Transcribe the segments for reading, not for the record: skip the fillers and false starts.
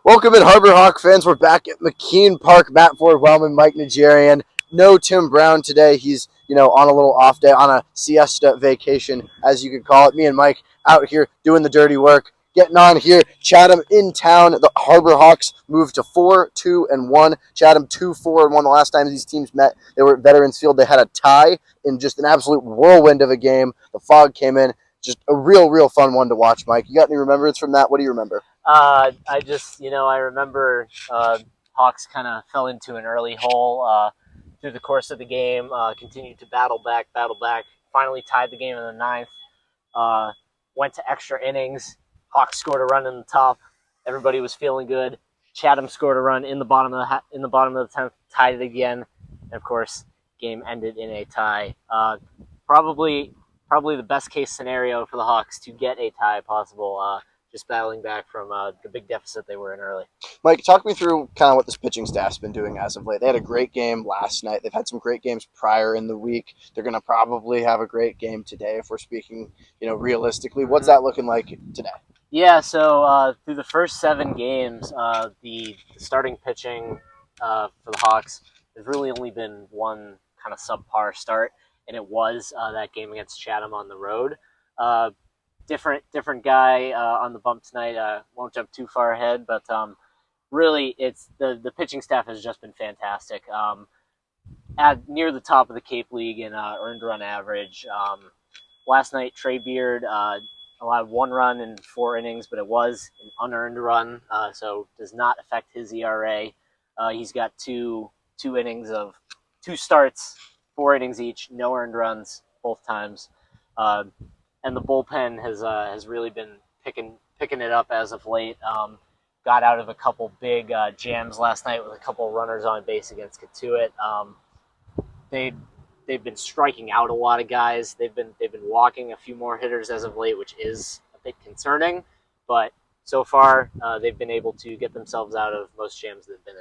Welcome in, Harbor Hawk fans. We're back at McKean Park. Matt Ford-Wellman, Mike Najarian. No Tim Brown today. He's, on a little off day, on a siesta vacation, as you could call it. Me and Mike out here doing the dirty work, getting on here. Chatham in town. The Harbor Hawks moved to 4-2-1. Chatham 2-4-1. The last time these teams met, they were at Veterans Field. They had a tie in just an absolute whirlwind of a game. The fog came in. Just a real fun one to watch, Mike. You got any remembrance from that? What do you remember? I remember Hawks kind of fell into an early hole through the course of the game, continued to battle back, finally tied the game in the ninth, went to extra innings. Hawks scored a run in the top. Everybody was feeling good. Chatham scored a run in the bottom of the 10th, tied it again, and of course, game ended in a tie. Probably the best case scenario for the Hawks to get a tie possible. Just battling back from the big deficit they were in early. Mike, talk me through kind of what this pitching staff's been doing as of late. They had a great game last night. They've had some great games prior in the week. They're going to probably have a great game today if we're speaking, realistically. What's that looking like today? Yeah, so through the first 7 games, the starting pitching for the Hawks, there's really only been one kind of subpar start, and it was that game against Chatham on the road. Different guy on the bump tonight. Won't jump too far ahead, but really, it's the pitching staff has just been fantastic. At near the top of the Cape League in earned run average. Last night, Trey Beard allowed 1 run in 4 innings, but it was an unearned run, so does not affect his ERA. He's got two starts, 4 innings each, no earned runs both times. And the bullpen has really been picking it up as of late. Got out of a couple big jams last night with a couple runners on base against Katuitt. They've been striking out a lot of guys. They've been walking a few more hitters as of late, which is a bit concerning. But so far, they've been able to get themselves out of most jams they've been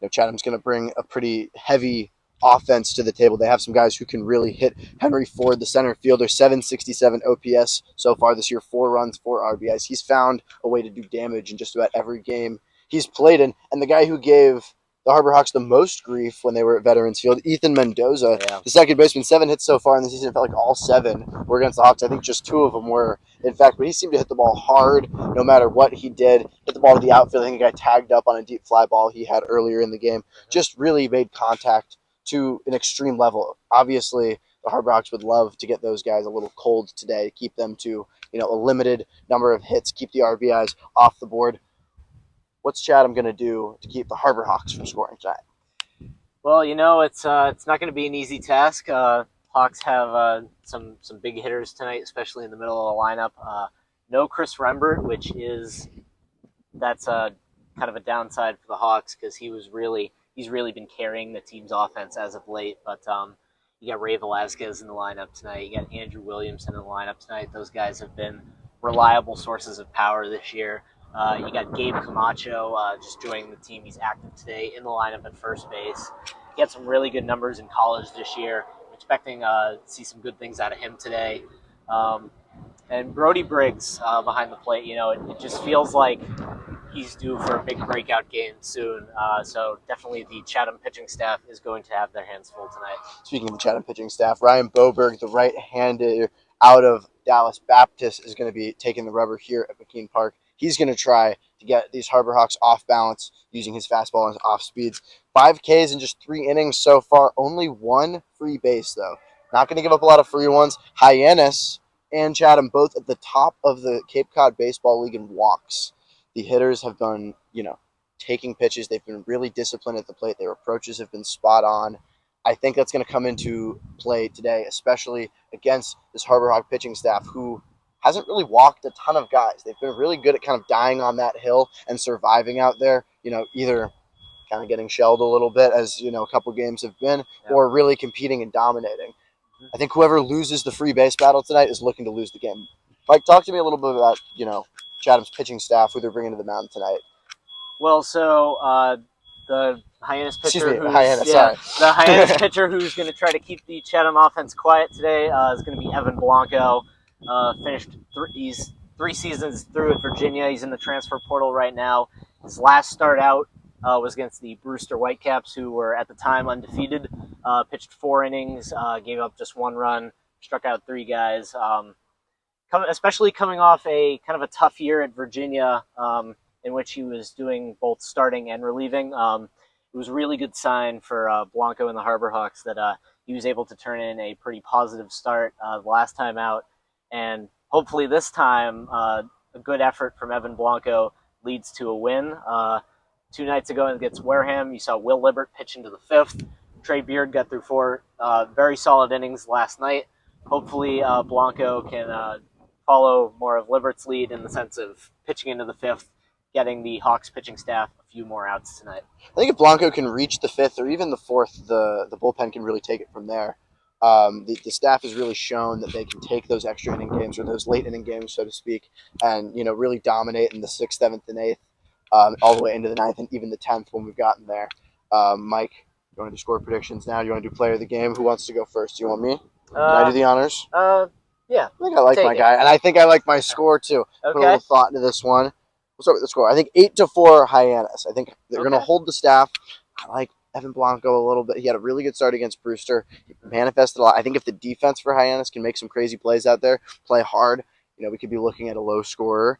in. Chatham's going to bring a pretty heavy offense to the table. They have some guys who can really hit. Henry Ford, the center fielder, 767 OPS so far this year, 4 runs, 4 RBIs. He's found a way to do damage in just about every game he's played in. And the guy who gave the Harbor Hawks the most grief when they were at Veterans Field, Ethan Mendoza, the second baseman, 7 hits so far in the season. It felt like all 7 were against the Hawks. I think just 2 of them were, in fact, but he seemed to hit the ball hard no matter what he did. Hit the ball to the outfield. I think he got tagged up on a deep fly ball he had earlier in the game. Just really made contact to an extreme level. Obviously, the Harbor Hawks would love to get those guys a little cold today, keep them to a limited number of hits, keep the RBIs off the board. What's Chatham going to do to keep the Harbor Hawks from scoring tonight? Well, it's not going to be an easy task. Hawks have some big hitters tonight, especially in the middle of the lineup. No Chris Rembert, that's kind of a downside for the Hawks because he's really been carrying the team's offense as of late. But you got Ray Velasquez in the lineup tonight. You got Andrew Williamson in the lineup tonight. Those guys have been reliable sources of power this year. You got Gabe Camacho just joining the team. He's active today in the lineup at first base. He had some really good numbers in college this year. I'm expecting to see some good things out of him today. And Brody Briggs behind the plate. It just feels like he's due for a big breakout game soon. So definitely the Chatham pitching staff is going to have their hands full tonight. Speaking of the Chatham pitching staff, Ryan Boberg, the right-hander out of Dallas Baptist, is going to be taking the rubber here at McKean Park. He's going to try to get these Harbor Hawks off balance using his fastball and his off speeds. 5 Ks in just 3 innings so far. Only 1 free base, though. Not going to give up a lot of free ones. Hyannis and Chatham both at the top of the Cape Cod Baseball League in walks. The hitters have been, taking pitches. They've been really disciplined at the plate. Their approaches have been spot on. I think that's going to come into play today, especially against this Harbor Hawk pitching staff who hasn't really walked a ton of guys. They've been really good at kind of dying on that hill and surviving out there, either kind of getting shelled a little bit as, a couple games have been, or really competing and dominating. I think whoever loses the free base battle tonight is looking to lose the game. Mike, talk to me a little bit about, Chatham's pitching staff, who they're bringing to the mound tonight. Well, so the Hyannis pitcher, the Hyannis pitcher who's going to try to keep the Chatham offense quiet today is going to be Evan Blanco. Finished he's 3 seasons through at Virginia. He's in the transfer portal right now. His last start out was against the Brewster Whitecaps, who were at the time undefeated. Pitched 4 innings, gave up just 1 run, struck out 3 guys. Especially coming off a kind of a tough year at Virginia, in which he was doing both starting and relieving. It was a really good sign for Blanco and the Harbor Hawks that he was able to turn in a pretty positive start the last time out, and hopefully this time a good effort from Evan Blanco leads to a win. 2 nights ago against Wareham, you saw Will Libbert pitch into the 5th. Trey Beard got through 4 very solid innings last night. Hopefully Blanco can follow more of Libert's lead in the sense of pitching into the 5th, getting the Hawks pitching staff a few more outs tonight. I think if Blanco can reach the 5th or even the 4th, the bullpen can really take it from there. The staff has really shown that they can take those extra inning games or those late inning games, so to speak, and really dominate in the 6th, 7th, and 8th, all the way into the 9th and even the 10th when we've gotten there. Mike, you want to do score predictions now? Do you want to do player of the game? Who wants to go first? Do you want me? Can I do the honors? Yeah. I think I like my guy, and I think I like my score too. Okay. Put a little thought into this one. We'll start with the score. I think 8-4 Hyannis. I think they're going to hold the staff. I like Evan Blanco a little bit. He had a really good start against Brewster. He manifested a lot. I think if the defense for Hyannis can make some crazy plays out there, play hard, we could be looking at a low scorer.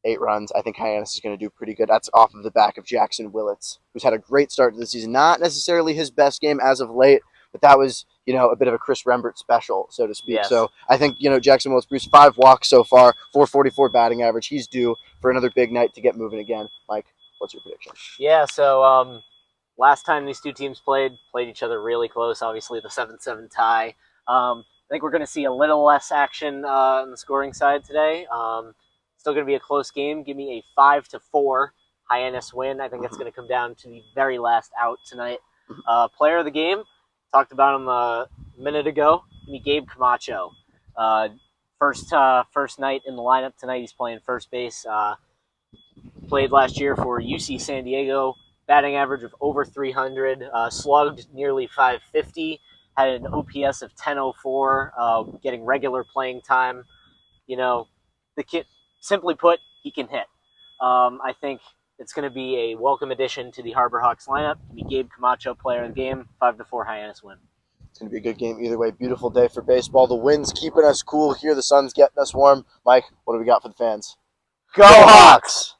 8 runs. I think Hyannis is going to do pretty good. That's off of the back of Jackson Willits, who's had a great start to the season. Not necessarily his best game as of late, but that was, a bit of a Chris Rembert special, so to speak. Yes. So I think, Jackson Willits Bruce 5 walks so far, 444 batting average. He's due for another big night to get moving again. Mike, what's your prediction? Yeah, so last time these 2 teams played each other really close. Obviously, the 7-7 tie. I think we're going to see a little less action on the scoring side today. Still going to be a close game. Give me a 5-4 Hyannis win. I think that's going to come down to the very last out tonight. Player of the game, talked about him a minute ago. Give me Gabe Camacho. First night in the lineup tonight. He's playing first base. Played last year for UC San Diego. Batting average of over 300. Slugged nearly 550. Had an OPS of 1004. Getting regular playing time. The kid, simply put, he can hit. I think it's going to be a welcome addition to the Harbor Hawks lineup. Give me Gabe Camacho, player of the game. 5-4 Hyannis win. It's going to be a good game either way. Beautiful day for baseball. The wind's keeping us cool here. The sun's getting us warm. Mike, what do we got for the fans? Go Hawks!